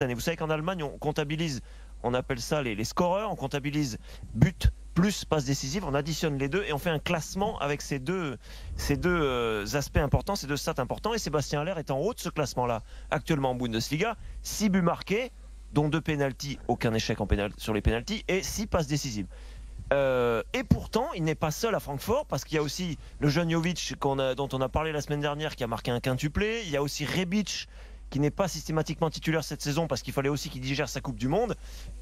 Et vous savez qu'en Allemagne, on comptabilise, on appelle ça les scoreurs, on comptabilise but plus passe décisive, on additionne les deux et on fait un classement avec ces deux aspects importants, ces deux stats importants. Et Sébastien Haller est en haut de ce classement-là, actuellement en Bundesliga. 6 buts marqués, dont 2 pénaltys, aucun échec sur les pénaltys, et 6 passes décisives. Et pourtant, il n'est pas seul à Francfort, parce qu'il y a aussi le jeune Jovic dont on a parlé la semaine dernière, qui a marqué un quintuplé. Il y a aussi Rebic, qui n'est pas systématiquement titulaire cette saison, parce qu'il fallait aussi qu'il digère sa Coupe du Monde.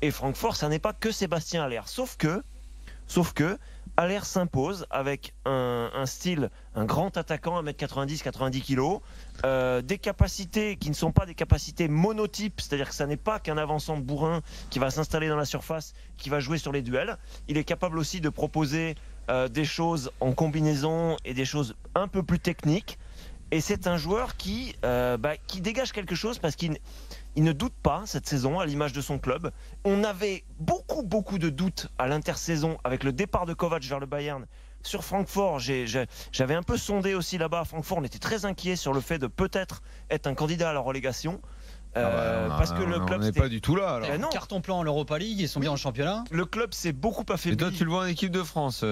Et Francfort, ça n'est pas que Sébastien Haller. Sauf que Haller s'impose avec un style, un grand attaquant, 1m90, 90 kg, des capacités qui ne sont pas des capacités monotypes, c'est-à-dire que ça n'est pas qu'un avançant bourrin qui va s'installer dans la surface, qui va jouer sur les duels. Il est capable aussi de proposer des choses en combinaison et des choses un peu plus techniques. Et c'est un joueur qui dégage quelque chose, parce qu'il ne doute pas cette saison, à l'image de son club. On avait beaucoup de doutes à l'intersaison avec le départ de Kovac vers le Bayern. Sur Francfort, j'avais un peu sondé aussi là-bas à Francfort. On était très inquiets sur le fait de peut-être être un candidat à la relégation. Parce que le club n'est pas du tout là. Alors. Non. Carton plein en Europa League, ils sont bien en championnat. Le club s'est beaucoup affaibli. Et toi, tu le vois en équipe de France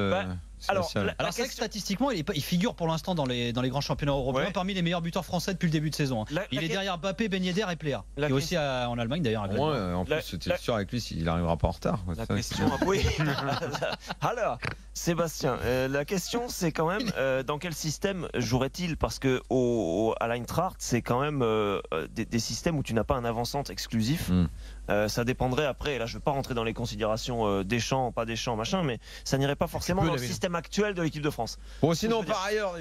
Alors c'est vrai que statistiquement, il figure pour l'instant dans les grands championnats européens parmi les meilleurs buteurs français depuis le début de saison. Il est derrière Mbappé, Ben Yedder et Plea. Et aussi en Allemagne d'ailleurs. En plus, c'était sûr avec lui s'il n'arrivera pas en retard. La question, oui. Alors, Sébastien, la question c'est quand même dans quel système jouerait-il, parce que à l'Eintracht, c'est quand même des systèmes où tu n'as pas un avant-centre exclusif. Ça dépendrait après, et là je ne veux pas rentrer dans les considérations Deschamps, pas Deschamps, machin, mais ça n'irait pas forcément dans le système actuel de l'équipe de France. Bon, sinon par ailleurs,